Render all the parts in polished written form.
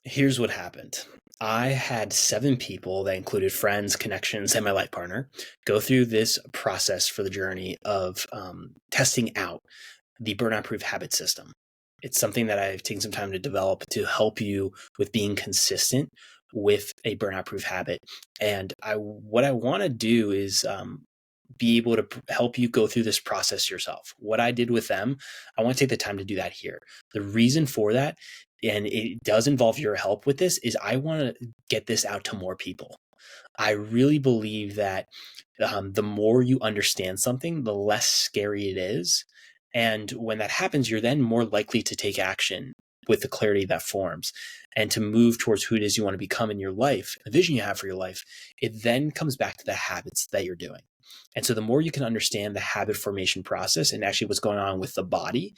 Here's what happened. I had 7 people that included friends, connections, and my life partner go through this process for the journey of testing out the Burnout-Proof habit system. It's something that I've taken some time to develop to help you with being consistent with a burnout-proof habit. And what I want to do is be able to help you go through this process yourself. What I did with them, I want to take the time to do that here. The reason for that, and it does involve your help with this, is I want to get this out to more people. I really believe that the more you understand something, the less scary it is. And when that happens, you're then more likely to take action with the clarity that forms and to move towards who it is you want to become in your life, the vision you have for your life. It then comes back to the habits that you're doing. And so the more you can understand the habit formation process and actually what's going on with the body,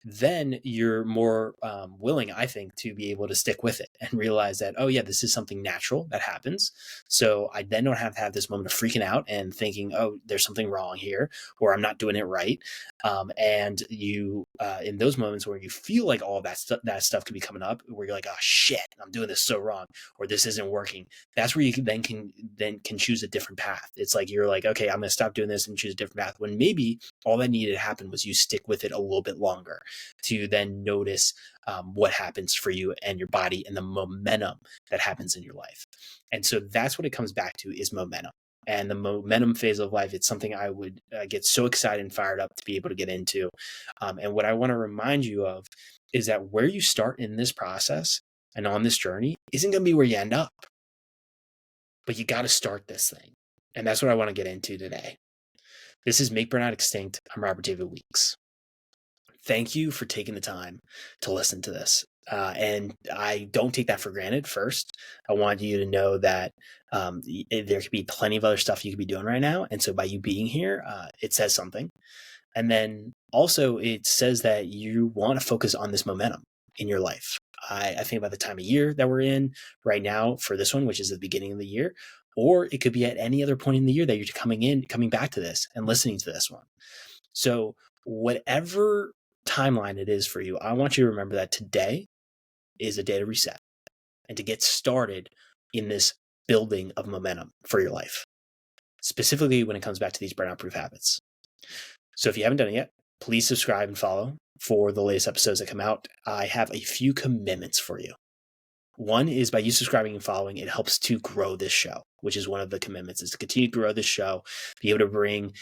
then you're more willing, I think, to be able to stick with it and realize that, oh, yeah, this is something natural that happens. So I then don't have to have this moment of freaking out and thinking, oh, there's something wrong here, or I'm not doing it right. And you, in those moments where you feel like all of that stuff could be coming up, where you're like, oh shit, I'm doing this so wrong, or this isn't working. That's where you can choose a different path. It's like you're like, okay, I'm going to stop doing this and choose a different path. When maybe all that needed to happen was you stick with it a little bit longer to then notice what happens for you and your body and the momentum that happens in your life. And so that's what it comes back to, is momentum. And the momentum phase of life, it's something I would get so excited and fired up to be able to get into. And what I want to remind you of is that where you start in this process and on this journey isn't going to be where you end up. But you got to start this thing. And that's what I want to get into today. This is Make Burnout Extinct. I'm Robert David Weeks. Thank you for taking the time to listen to this. And I don't take that for granted. First, I want you to know that there could be plenty of other stuff you could be doing right now. And so by you being here, it says something. And then also it says that you want to focus on this momentum in your life. I think about the time of year that we're in right now for this one, which is the beginning of the year, or it could be at any other point in the year that you're coming back to this and listening to this one. So whatever timeline it is for you, I want you to remember that today is a day to reset and to get started in this building of momentum for your life, specifically when it comes back to these burnout-proof habits. So if you haven't done it yet, please subscribe and follow for the latest episodes that come out. I have a few commitments for you. One is by you subscribing and following, it helps to grow this show, which is one of the commitments, is to continue to grow this show, be able to bring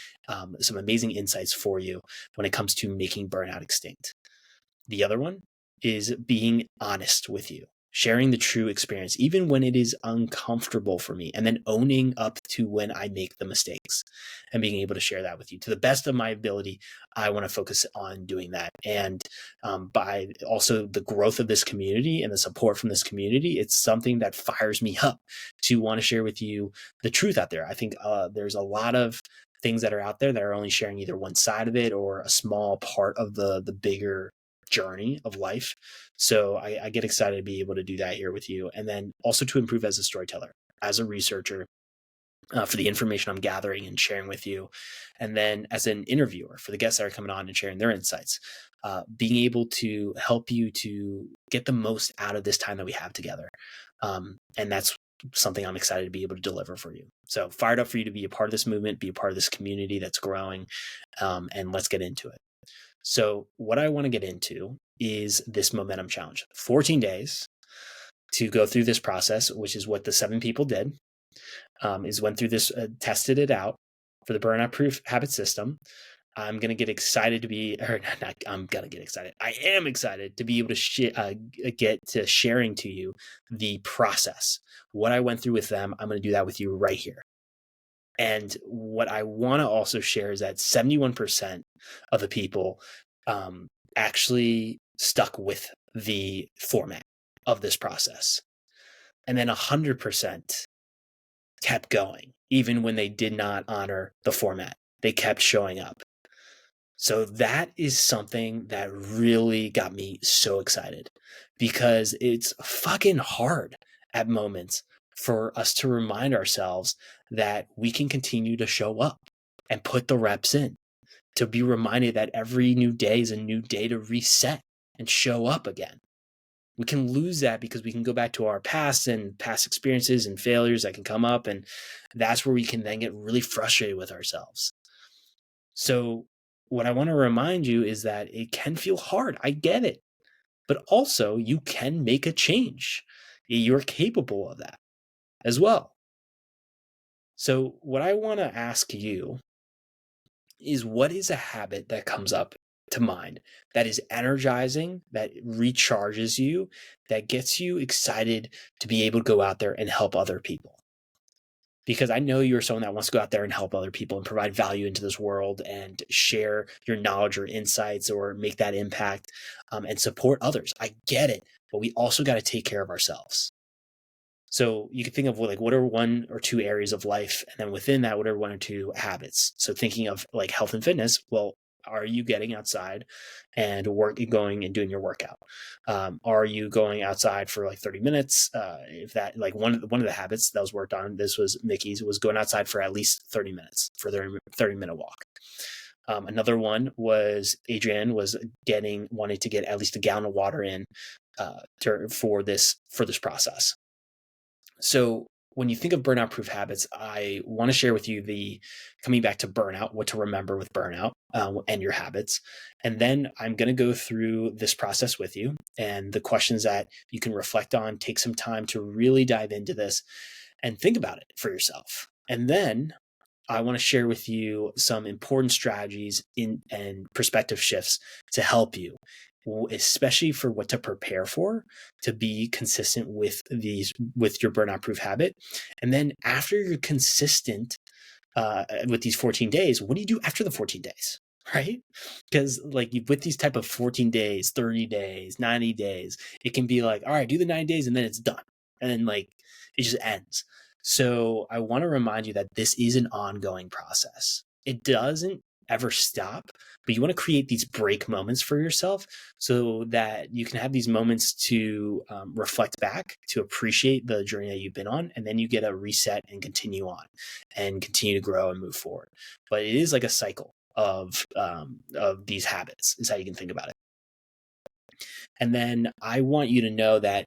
some amazing insights for you when it comes to making burnout extinct. The other one is being honest with you, sharing the true experience, even when it is uncomfortable for me, and then owning up to when I make the mistakes and being able to share that with you. To the best of my ability, I want to focus on doing that. And by also the growth of this community and the support from this community, it's something that fires me up to want to share with you the truth out there. I think there's a lot of things that are out there that are only sharing either one side of it or a small part of the bigger journey of life. So I get excited to be able to do that here with you. And then also to improve as a storyteller, as a researcher, for the information I'm gathering and sharing with you. And then as an interviewer for the guests that are coming on and sharing their insights, being able to help you to get the most out of this time that we have together. And that's something I'm excited to be able to deliver for you. So fired up for you to be a part of this movement, be a part of this community that's growing, and let's get into it. So what I want to get into is this momentum challenge. 14 days to go through this process, which is what the 7 people did, is went through this, tested it out for the Burnout-Proof habit system. I'm going to get excited to be, or not, I'm going to get excited. I am excited to be able to get to sharing to you the process. What I went through with them, I'm going to do that with you right here. And what I want to also share is that 71% of the people actually stuck with the format of this process. And then 100% kept going, even when they did not honor the format. They kept showing up. So that is something that really got me so excited, because it's fucking hard at moments for us to remind ourselves that we can continue to show up and put the reps in, to be reminded that every new day is a new day to reset and show up again. We can lose that because we can go back to our past and past experiences and failures that can come up. And that's where we can then get really frustrated with ourselves. So, what I want to remind you is that it can feel hard. I get it. But also, you can make a change. You're capable of that as well. So, what I want to ask you is, what is a habit that comes up to mind that is energizing, that recharges you, that gets you excited to be able to go out there and help other people? Because I know you're someone that wants to go out there and help other people and provide value into this world and share your knowledge or insights or make that impact, and support others. I get it, but we also got to take care of ourselves. So you can think of what are one or two areas of life, and then within that, what are one or two habits? So thinking of like health and fitness, well, are you getting outside and going and doing your workout? Are you going outside for like 30 minutes? If that, like one of the habits that was worked on, this was Mickey's, was going outside for at least 30 minutes for their 30-minute walk. Another one was Adrienne was wanting to get at least a gallon of water in for this process. So when you think of burnout proof habits, I want to share with you coming back to burnout, what to remember with burnout, and your habits. And then I'm going to go through this process with you and the questions that you can reflect on, take some time to really dive into this and think about it for yourself. And then I want to share with you some important strategies and perspective shifts to help you, especially for what to prepare for, to be consistent with your burnout proof habit. And then after you're consistent with these 14 days, what do you do after the 14 days? Right? Because like with these type of 14 days, 30 days, 90 days, it can be like, all right, do the 9 days and then it's done. And then like it just ends. So I want to remind you that this is an ongoing process. It doesn't ever stop, but you want to create these break moments for yourself so that you can have these moments to reflect back, to appreciate the journey that you've been on, and then you get a reset and continue on and continue to grow and move forward. But it is like a cycle of these habits is how you can think about it. And then I want you to know that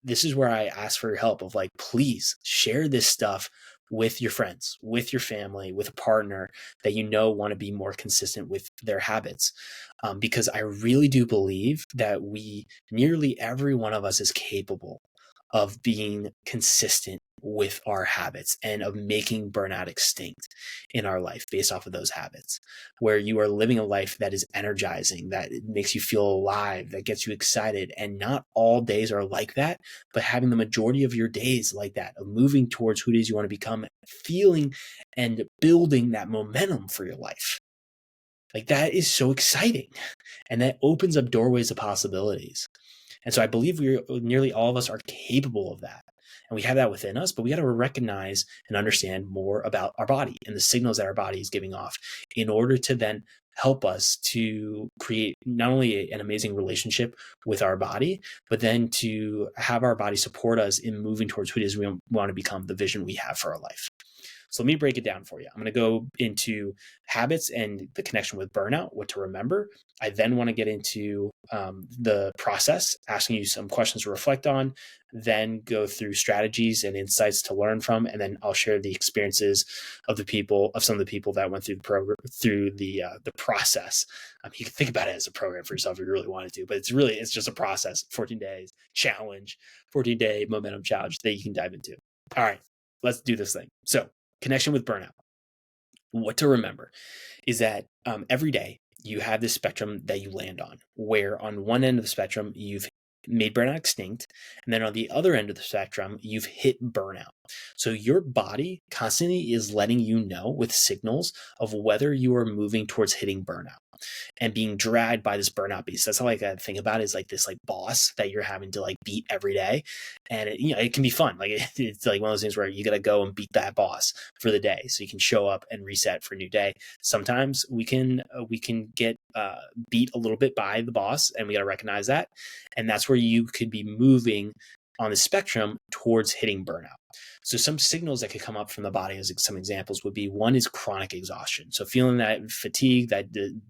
this is where I ask for your help of like, please share this stuff with your friends, with your family, with a partner that you know want to be more consistent with their habits. Because I really do believe that nearly every one of us is capable of being consistent with our habits and of making burnout extinct in our life based off of those habits, where you are living a life that is energizing, that makes you feel alive, that gets you excited. And not all days are like that, but having the majority of your days like that, of moving towards who it is you want to become, feeling and building that momentum for your life. Like that is so exciting. And that opens up doorways of possibilities. And so I believe nearly all of us are capable of that. And we have that within us, but we got to recognize and understand more about our body and the signals that our body is giving off in order to then help us to create not only an amazing relationship with our body, but then to have our body support us in moving towards who it is we want to become, the vision we have for our life. So let me break it down for you. I'm going to go into habits and the connection with burnout, what to remember. I then want to get into the process, asking you some questions to reflect on, then go through strategies and insights to learn from, and then I'll share the experiences of some of the people that went through the program, through the process. You can think about it as a program for yourself if you really wanted to, but it's just a process. 14 days challenge, 14-day momentum challenge that you can dive into. All right, let's do this thing. So, connection with burnout. What to remember is that every day you have this spectrum that you land on, where on one end of the spectrum, you've made burnout extinct. And then on the other end of the spectrum, you've hit burnout. So your body constantly is letting you know with signals of whether you are moving towards hitting burnout and being dragged by this burnout beast. That's how I gotta think about it, is like this like boss that you're having to like beat every day. And it can be fun. Like it's like one of those things where you got to go and beat that boss for the day so you can show up and reset for a new day. Sometimes we can get beat a little bit by the boss, and we got to recognize that. And that's where you could be moving on the spectrum towards hitting burnout. So some signals that could come up from the body as some examples would be, one is chronic exhaustion. So feeling that fatigue, the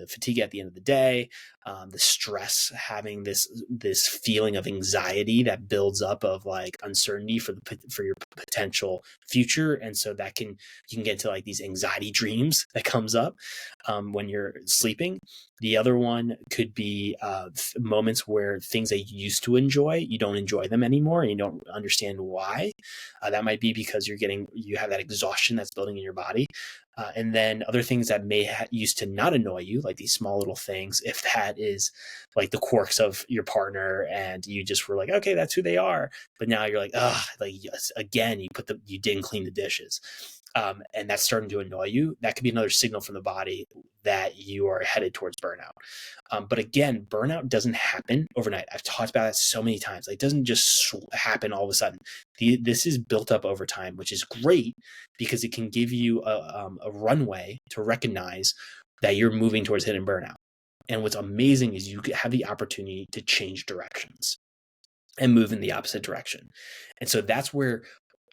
fatigue at the end of the day, the stress, having this feeling of anxiety that builds up of like uncertainty for your potential future, and so you can get into like these anxiety dreams that comes up when you're sleeping. The other one could be moments where things that you used to enjoy, you don't enjoy them anymore, and you don't understand why. That might be because you have that exhaustion that's building in your body. And then other things that used to not annoy you, like these small little things, if that is like the quirks of your partner and you just were like, okay, that's who they are. But now you're like, like yes, again, you didn't clean the dishes. And that's starting to annoy you. That could be another signal from the body that you are headed towards burnout. But again, burnout doesn't happen overnight. I've talked about that so many times. Like, it doesn't just happen all of a sudden. This is built up over time, which is great because it can give you a runway to recognize that you're moving towards hidden burnout. And what's amazing is you have the opportunity to change directions and move in the opposite direction. And so that's where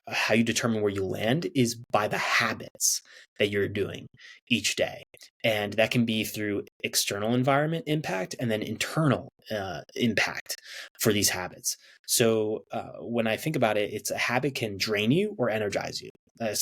how you determine where you land is by the habits that you're doing each day. And that can be through external environment impact and then internal impact for these habits. So when I think about it, it's a habit can drain you or energize you.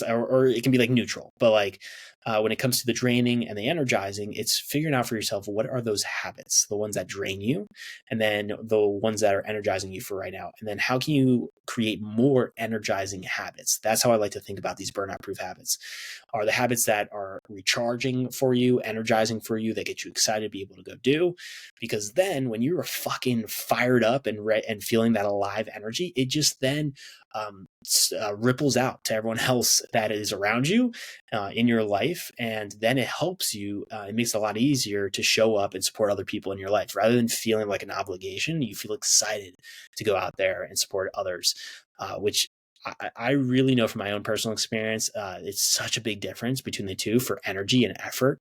Or it can be like neutral, but like when it comes to the draining and the energizing, it's figuring out for yourself, what are those habits, the ones that drain you, and then the ones that are energizing you for right now. And then how can you create more energizing habits? That's how I like to think about these burnout-proof habits. Are the habits that are recharging for you, energizing for you, that get you excited to be able to go do. Because then when you're fucking fired up and feeling that alive energy, it just then ripples out to everyone else that is around you in your life. And then it helps you, it makes it a lot easier to show up and support other people in your life. Rather than feeling like an obligation, you feel excited to go out there and support others, which I really know from my own personal experience, it's such a big difference between the two for energy and effort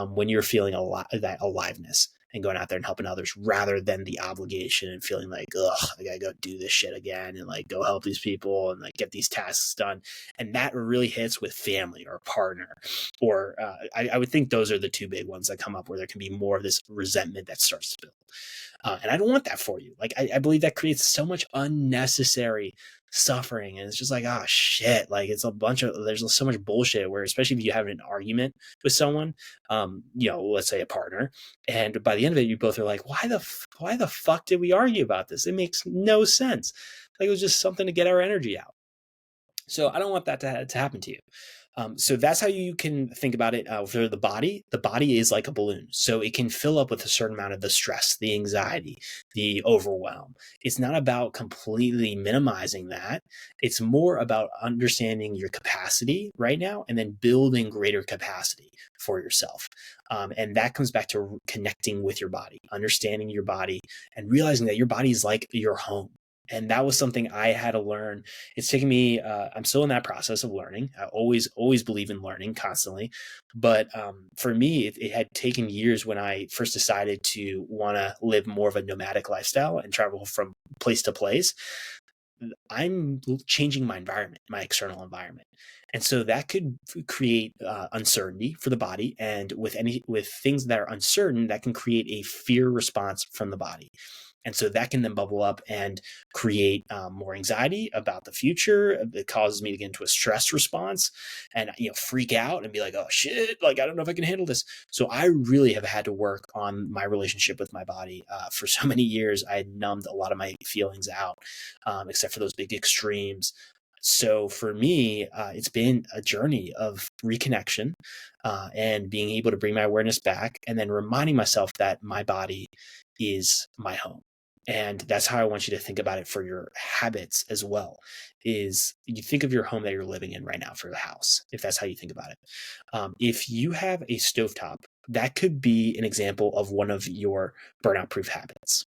when you're feeling that aliveness and going out there and helping others, rather than the obligation and feeling like, I gotta go do this shit again and like go help these people and like get these tasks done. And that really hits with family or partner, or I would think those are the two big ones that come up where there can be more of this resentment that starts to build. And I don't want that for you. Like, I believe that creates so much unnecessary suffering, and it's just like, shit, like there's so much bullshit where, especially if you have an argument with someone, let's say a partner, and by the end of it you both are like, why the fuck did we argue about this? It makes no sense. Like, it was just something to get our energy out. So I don't want that to happen to you. So that's how you can think about it. For the body is like a balloon. So it can fill up with a certain amount of the stress, the anxiety, the overwhelm. It's not about completely minimizing that. It's more about understanding your capacity right now and then building greater capacity for yourself. And that comes back to connecting with your body, understanding your body, and realizing that your body is like your home. And that was something I had to learn. It's taken me, I'm still in that process of learning. I always believe in learning constantly. But for me, it had taken years when I first decided to want to live more of a nomadic lifestyle and travel from place to place. I'm changing my environment, my external environment. And so that could create uncertainty for the body. And with things that are uncertain, that can create a fear response from the body. And so that can then bubble up and create more anxiety about the future. It causes me to get into a stress response and, freak out and be like, oh shit, like, I don't know if I can handle this. So I really have had to work on my relationship with my body. For so many years, I had numbed a lot of my feelings out, except for those big extremes. So for me, it's been a journey of reconnection and being able to bring my awareness back, and then reminding myself that my body is my home. And that's how I want you to think about it for your habits as well, is you think of your home that you're living in right now for the house, if that's how you think about it. If you have a stovetop, that could be an example of one of your burnout-proof habits.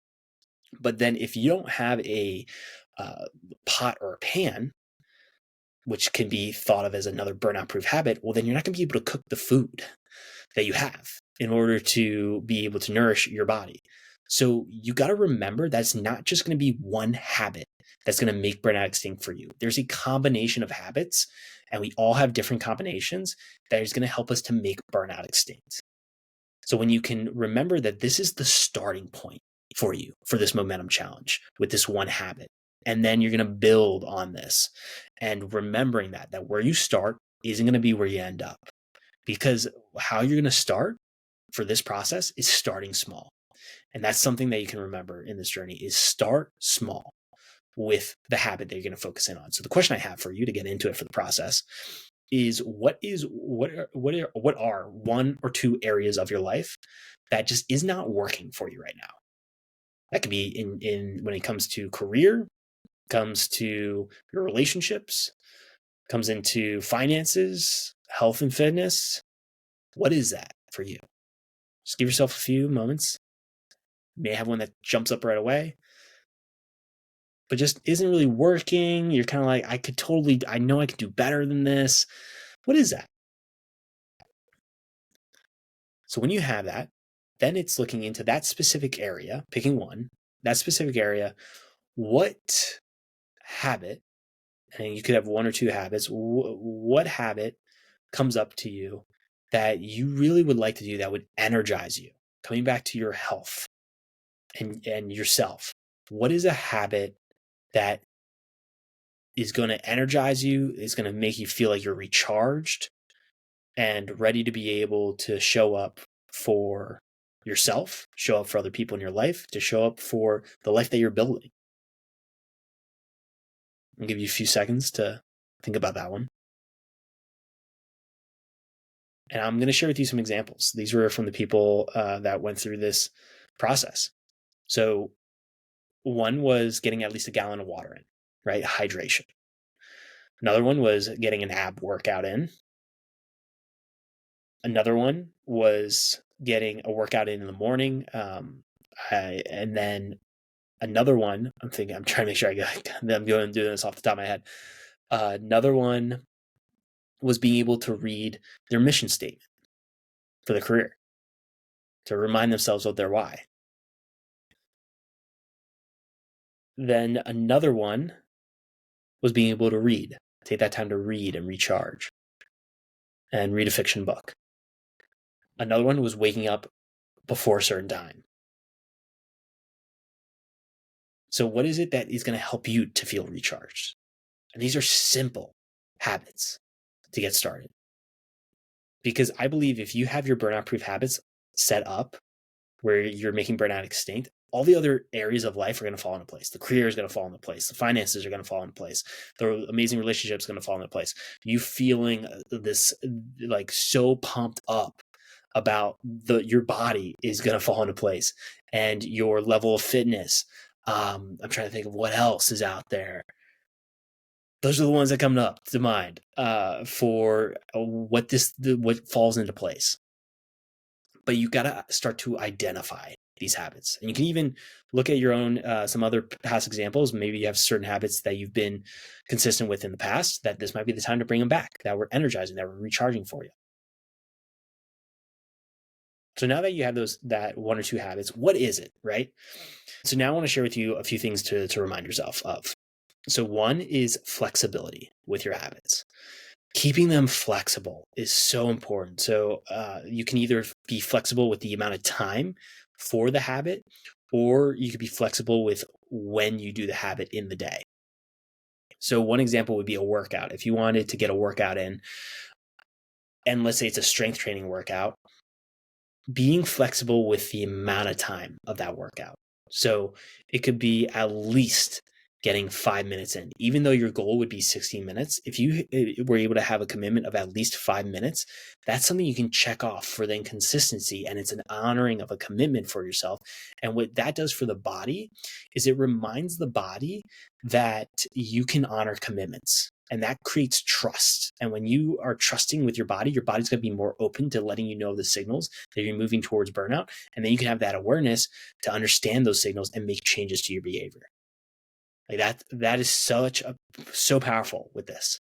But then if you don't have a pot or a pan, which can be thought of as another burnout-proof habit, well, then you're not going to be able to cook the food that you have in order to be able to nourish your body. So you got to remember that's not just going to be one habit that's going to make burnout extinct for you. There's a combination of habits, and we all have different combinations that is going to help us to make burnout extinct. So when you can remember that this is the starting point for you for this momentum challenge with this one habit, and then you're going to build on this, and remembering that where you start isn't going to be where you end up, because how you're going to start for this process is starting small. And that's something that you can remember in this journey is start small with the habit that you're going to focus in on. So the question I have for you to get into it for the process is what are one or two areas of your life that just is not working for you right now? That could be in when it comes to career, comes to your relationships, comes into finances, health and fitness. What is that for you? Just give yourself a few moments. You may have one that jumps up right away, but just isn't really working. You're kind of like, I know I could do better than this. What is that? So when you have that, then it's looking into that specific area, picking one, that specific area, what habit, and you could have one or two habits, what habit comes up to you that you really would like to do that would energize you? Coming back to your health and yourself, what is a habit that is going to energize you, is going to make you feel like you're recharged and ready to be able to show up for yourself, show up for other people in your life, to show up for the life that you're building? I'll give you a few seconds to think about that one. And I'm going to share with you some examples. These were from the people that went through this process. So one was getting at least a gallon of water in, right? Hydration. Another one was getting an ab workout in. Another one was getting a workout in the morning. And then another one, I'm trying to make sure I'm doing this off the top of my head. Another one was being able to read their mission statement for the career, to remind themselves of their why. Then another one was being able to read, take that time to read and recharge and read a fiction book. Another one was waking up before a certain time. So what is it that is going to help you to feel recharged? And these are simple habits to get started. Because I believe if you have your burnout-proof habits set up where you're making burnout extinct, all the other areas of life are going to fall into place. The career is going to fall into place. The finances are going to fall into place. The amazing relationships are going to fall into place. You feeling this like so pumped up about your body is going to fall into place, and your level of fitness. I'm trying to think of what else is out there. Those are the ones that come up to mind for what falls into place. But you got to start to identify these habits. And you can even look at your own, some other past examples. Maybe you have certain habits that you've been consistent with in the past, that this might be the time to bring them back, that were energizing, that were recharging for you. So now that you have that one or two habits, what is it, right? So now I want to share with you a few things to remind yourself of. So one is flexibility with your habits. Keeping them flexible is so important. So you can either be flexible with the amount of time for the habit, or you could be flexible with when you do the habit in the day. So one example would be a workout. If you wanted to get a workout in, and let's say it's a strength training workout, being flexible with the amount of time of that workout. So it could be at least getting 5 minutes in, even though your goal would be 16 minutes. If you were able to have a commitment of at least 5 minutes, that's something you can check off for then consistency. And it's an honoring of a commitment for yourself. And what that does for the body is it reminds the body that you can honor commitments. And that creates trust. And when you are trusting with your body's going to be more open to letting you know the signals that you're moving towards burnout. And then you can have that awareness to understand those signals and make changes to your behavior. Like that is so powerful with this.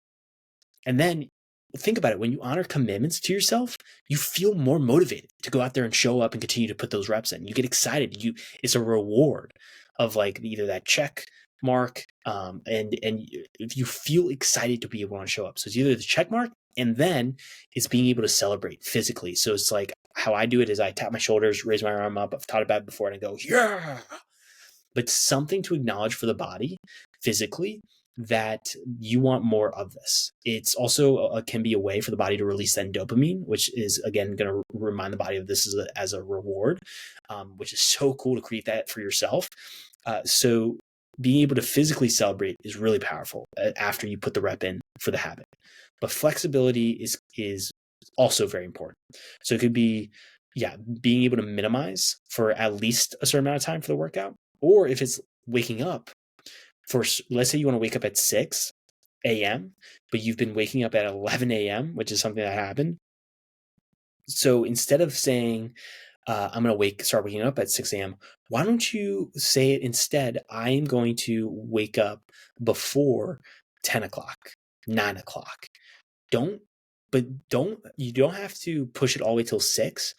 And then think about it. When you honor commitments to yourself, you feel more motivated to go out there and show up and continue to put those reps in. You get excited. It's a reward of like either that check mark, and if you feel excited to be able to show up. So it's either the check mark, and then it's being able to celebrate physically. So it's like how I do it is I tap my shoulders, raise my arm up. I've taught about it before, and I go, yeah. But something to acknowledge for the body physically that you want more of this. It's also can be a way for the body to release then dopamine, which is again going to remind the body of this as a reward, which is so cool to create that for yourself. So being able to physically celebrate is really powerful after you put the rep in for the habit. But flexibility is also very important. So it could be, being able to minimize for at least a certain amount of time for the workout. Or if it's waking up for, let's say you want to wake up at 6 a.m., but you've been waking up at 11 a.m., which is something that happened. So instead of saying, I'm going to start waking up at 6 a.m., why don't you say it instead, I'm going to wake up before 10 o'clock, 9 o'clock. You don't have to push it all the way till 6.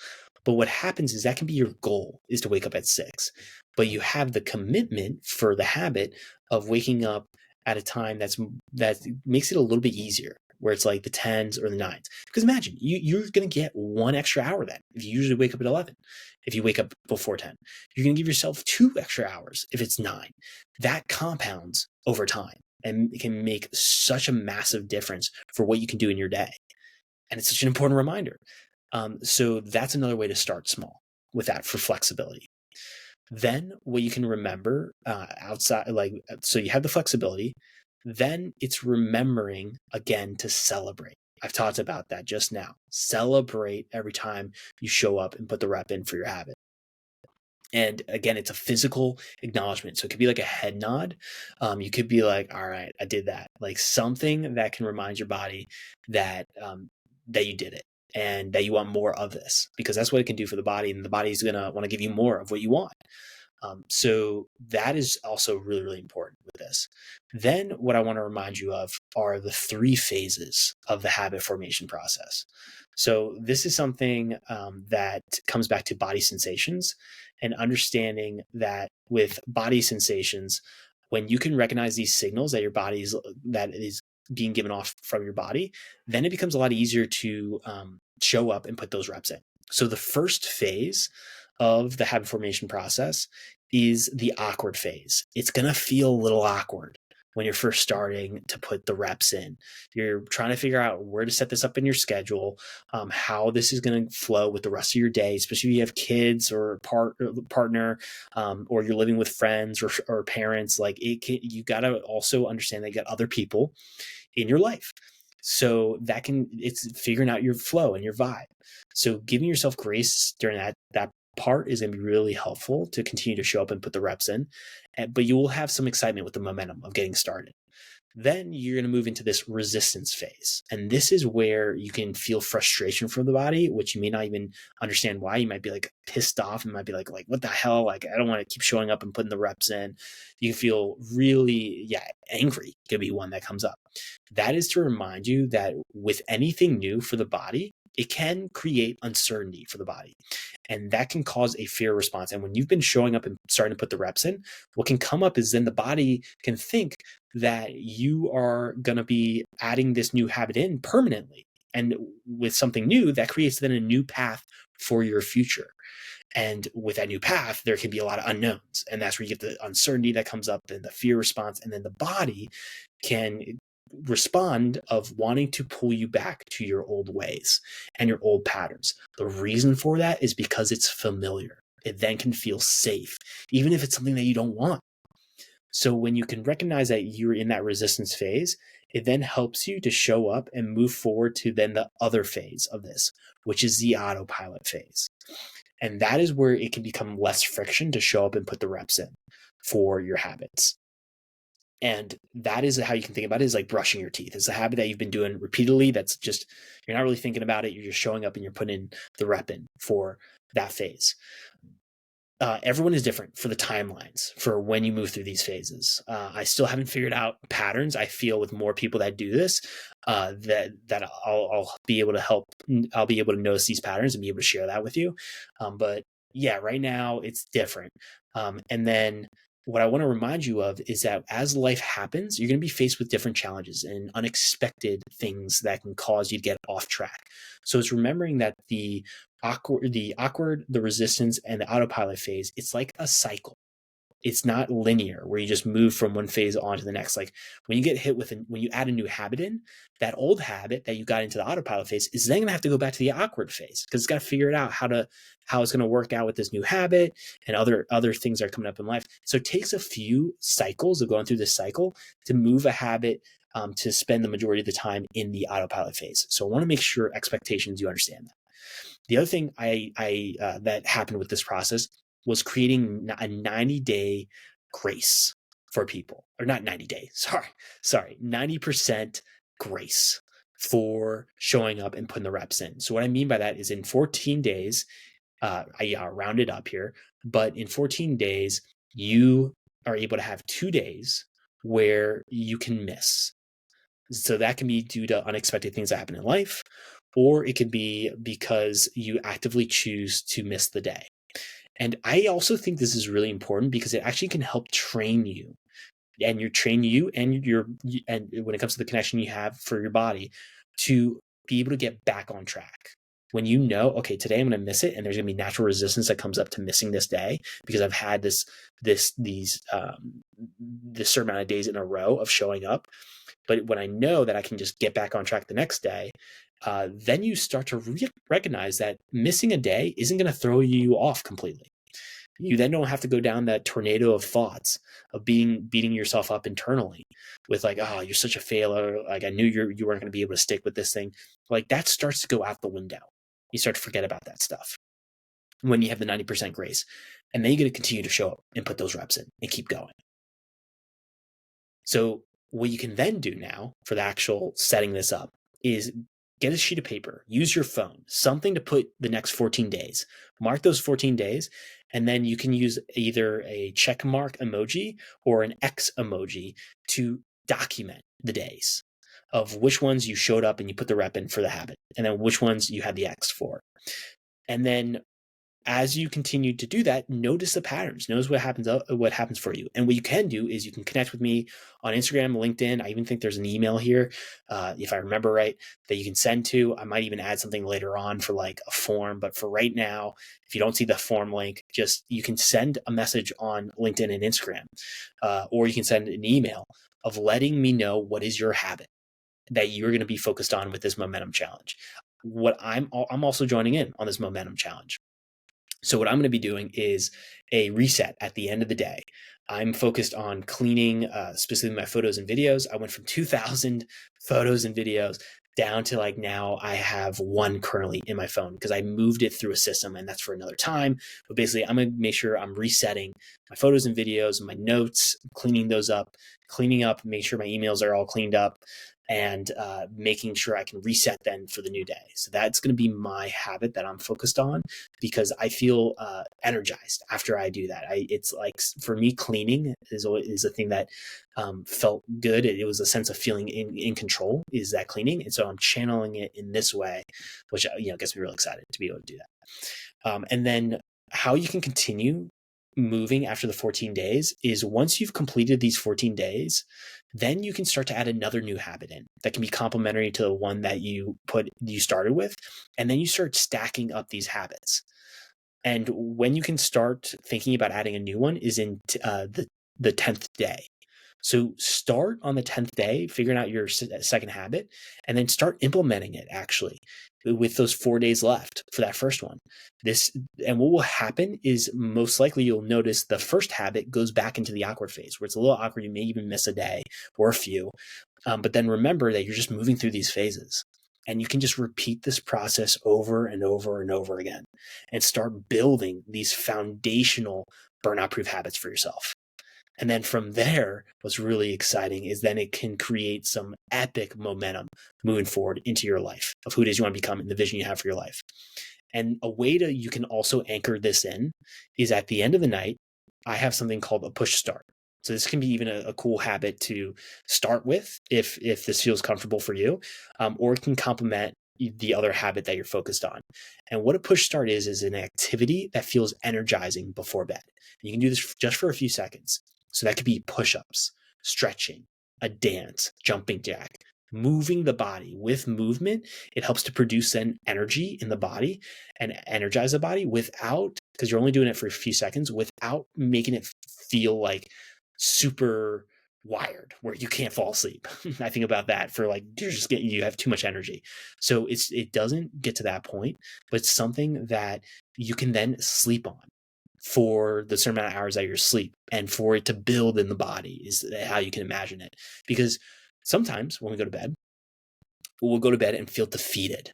But what happens is that can be your goal, is to wake up at 6. But you have the commitment for the habit of waking up at a time that makes it a little bit easier, where it's like the 10s or the 9s. Because imagine, you're going to get 1 extra hour then. If you usually wake up at 11, if you wake up before 10, you're going to give yourself 2 extra hours if it's 9. That compounds over time and it can make such a massive difference for what you can do in your day. And it's such an important reminder. So that's another way to start small with that for flexibility. Then what you can remember outside, so you have the flexibility, then it's remembering again to celebrate. I've talked about that just now. Celebrate every time you show up and put the rep in for your habit. And again, it's a physical acknowledgement. So it could be like a head nod. You could be like, all right, I did that. Like something that can remind your body that that you did it and that you want more of this, because that's what it can do for the body. And the body's going to want to give you more of what you want. So that is also really, really important with this. Then what I want to remind you of are the 3 phases of the habit formation process. So this is something that comes back to body sensations and understanding that with body sensations, when you can recognize these signals that your body that is being given off from your body, then it becomes a lot easier to show up and put those reps in. So the first phase of the habit formation process is the awkward phase. It's going to feel a little awkward when you're first starting to put the reps in. You're trying to figure out where to set this up in your schedule, how this is going to flow with the rest of your day, especially if you have kids or partner, or you're living with friends or parents. You got to also understand that you got other people in your life. So it's figuring out your flow and your vibe. So giving yourself grace during that part is going to be really helpful to continue to show up and put the reps in, but you will have some excitement with the momentum of getting started. Then you're going to move into this resistance phase. And this is where you can feel frustration from the body, which you may not even understand why. You might be like pissed off and might be like, what the hell? Like, I don't want to keep showing up and putting the reps in. You can feel really, angry could be one that comes up. That is to remind you that with anything new for the body, it can create uncertainty for the body. And that can cause a fear response. And when you've been showing up and starting to put the reps in, what can come up is then the body can think that you are going to be adding this new habit in permanently. And with something new, that creates then a new path for your future. And with that new path, there can be a lot of unknowns. And that's where you get the uncertainty that comes up and the fear response. And then the body can respond of wanting to pull you back to your old ways and your old patterns. The reason for that is because it's familiar. It then can feel safe, even if it's something that you don't want. So when you can recognize that you're in that resistance phase, it then helps you to show up and move forward to then the other phase of this, which is the autopilot phase. And that is where it can become less friction to show up and put the reps in for your habits. And that is how you can think about it, is like brushing your teeth. It's a habit that you've been doing repeatedly. That's just, you're not really thinking about it. You're just showing up and you're putting in the rep in for that phase. Everyone is different for the timelines for when you move through these phases. I still haven't figured out patterns. I feel with more people that do this, that I'll be able to help. I'll be able to notice these patterns and be able to share that with you. But yeah, right now it's different. And then what I want to remind you of is that as life happens, you're going to be faced with different challenges and unexpected things that can cause you to get off track. So it's remembering that the resistance, and the autopilot phase, it's like a cycle. It's not linear where you just move from one phase on to the next. Like when you get hit with when you add a new habit in, that old habit that you got into the autopilot phase is then going to have to go back to the awkward phase, because it's got to figure it out how it's going to work out with this new habit and other things that are coming up in life. So it takes a few cycles of going through this cycle to move a habit to spend the majority of the time in the autopilot phase. So I want to make sure expectations, you understand that. The other thing that happened with this process was creating a 90-day grace for people, or not 90 days, sorry, 90% grace for showing up and putting the reps in. So what I mean by that is in 14 days, I rounded up here, but in 14 days, you are able to have 2 days where you can miss. So that can be due to unexpected things that happen in life, or it could be because you actively choose to miss the day. And I also think this is really important because it actually can help train you, and and when it comes to the connection you have for your body, to be able to get back on track. When you know, okay, today I'm going to miss it, and there's going to be natural resistance that comes up to missing this day because I've had this certain amount of days in a row of showing up. But when I know that I can just get back on track the next day, then you start to recognize that missing a day isn't going to throw you off completely. You then don't have to go down that tornado of thoughts of beating yourself up internally with like, oh, you're such a failure. Like I knew you weren't going to be able to stick with this thing. Like that starts to go out the window. You start to forget about that stuff when you have the 90% grace. And then you're going to continue to show up and put those reps in and keep going. So what you can then do now for the actual setting this up is get a sheet of paper, use your phone, something to put the next 14 days, mark those 14 days, and then you can use either a check mark emoji or an X emoji to document the days of which ones you showed up and you put the rep in for the habit, and then which ones you had the X for. And then as you continue to do that, notice the patterns, notice what happens for you. And what you can do is you can connect with me on Instagram, LinkedIn. I even think there's an email here, if I remember right, that you can send to. I might even add something later on for like a form. But for right now, if you don't see the form link, you can send a message on LinkedIn and Instagram, or you can send an email of letting me know what is your habit that you're going to be focused on with this momentum challenge. I'm also joining in on this momentum challenge. So what I'm going to be doing is a reset at the end of the day. I'm focused on cleaning specifically my photos and videos. I went from 2,000 photos and videos down to like now I have one currently in my phone because I moved it through a system, and that's for another time. But basically, I'm going to make sure I'm resetting my photos and videos, my notes, cleaning up, make sure my emails are all cleaned up, and making sure I can reset then for the new day. So that's going to be my habit that I'm focused on because I feel energized after I do that. It's like for me, cleaning is a thing that felt good. It was a sense of feeling in control, is that cleaning. And so I'm channeling it in this way, which gets me really excited to be able to do that. And then how you can continue moving after the 14 days is once you've completed these 14 days, then you can start to add another new habit in that can be complementary to the one that you started with. And then you start stacking up these habits. And when you can start thinking about adding a new one is in the 10th day. So start on the 10th day, figuring out your second habit, and then start implementing it actually with those 4 days left for that first one. And what will happen is most likely you'll notice the first habit goes back into the awkward phase where it's a little awkward. You may even miss a day or a few, but then remember that you're just moving through these phases. And you can just repeat this process over and over and over again and start building these foundational burnout-proof habits for yourself. And then from there, what's really exciting is then it can create some epic momentum moving forward into your life of who it is you want to become and the vision you have for your life. And a way you can also anchor this in is at the end of the night, I have something called a push start. So this can be even a cool habit to start with if this feels comfortable for you, or it can complement the other habit that you're focused on. And what a push start is an activity that feels energizing before bed. You can do this just for a few seconds. So that could be push-ups, stretching, a dance, jumping jack, moving the body. With movement, it helps to produce then energy in the body and energize the body without, because you're only doing it for a few seconds, without making it feel like super wired where you can't fall asleep. I think about that for like, you have too much energy. So it doesn't get to that point, but it's something that you can then sleep on for the certain amount of hours that you're asleep, and for it to build in the body is how you can imagine it. Because sometimes when we go to bed, we'll go to bed and feel defeated.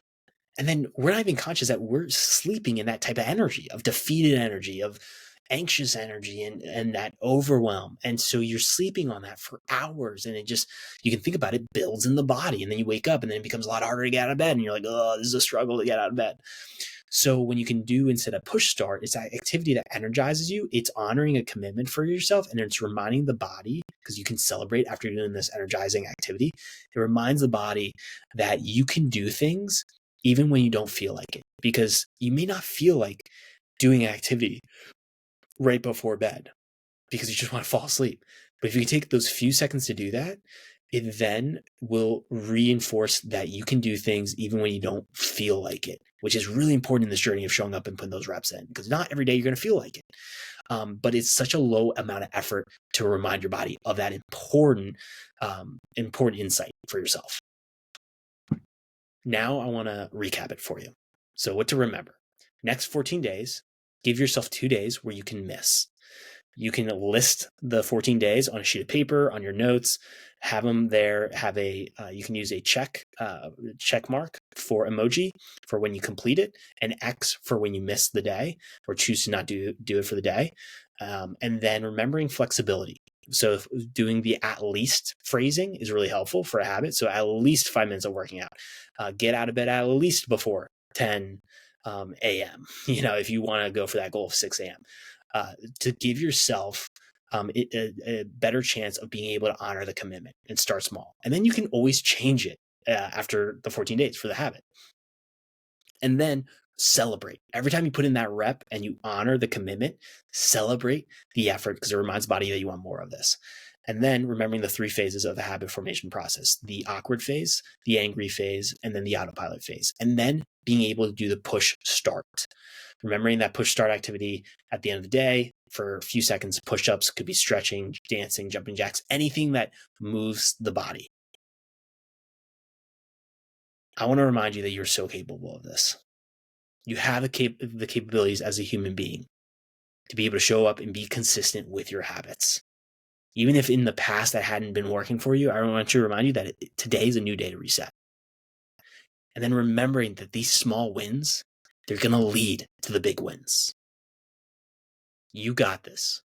And then we're not even conscious that we're sleeping in that type of energy, of defeated energy, of anxious energy, and that overwhelm. And so you're sleeping on that for hours, and it just, you can think about it, builds in the body. And then you wake up and then it becomes a lot harder to get out of bed. And you're like, oh, this is a struggle to get out of bed. So when you can do, instead of push start, it's that activity that energizes you. It's honoring a commitment for yourself, and it's reminding the body, because you can celebrate after doing this energizing activity. It reminds the body that you can do things even when you don't feel like it, because you may not feel like doing an activity right before bed because you just want to fall asleep. But if you can take those few seconds to do that, it then will reinforce that you can do things even when you don't feel like it, which is really important in this journey of showing up and putting those reps in, because not every day you're going to feel like it. But it's such a low amount of effort to remind your body of that important insight for yourself. Now I want to recap it for you. So what to remember: next 14 days, give yourself 2 days where you can miss. You can list the 14 days on a sheet of paper, on your notes, have them there, have you can use a check mark for emoji for when you complete it, an X for when you miss the day or choose to not do it for the day. And then remembering flexibility. So doing the at least phrasing is really helpful for a habit. So at least 5 minutes of working out, get out of bed at least before 10 a.m. If you want to go for that goal of 6 a.m. To give yourself a better chance of being able to honor the commitment and start small. And then you can always change it after the 14 days for the habit. And then celebrate. Every time you put in that rep and you honor the commitment, celebrate the effort, because it reminds the body that you want more of this. And then remembering the 3 phases of the habit formation process: the awkward phase, the angry phase, and then the autopilot phase. And then being able to do the push start. Remembering that push start activity at the end of the day for a few seconds. Push-ups, could be stretching, dancing, jumping jacks, anything that moves the body. I want to remind you that you're so capable of this. You have the capabilities as a human being to be able to show up and be consistent with your habits. Even if in the past that hadn't been working for you, I want to remind you that today is a new day to reset. And then remembering that these small wins, they're going to lead to the big wins. You got this.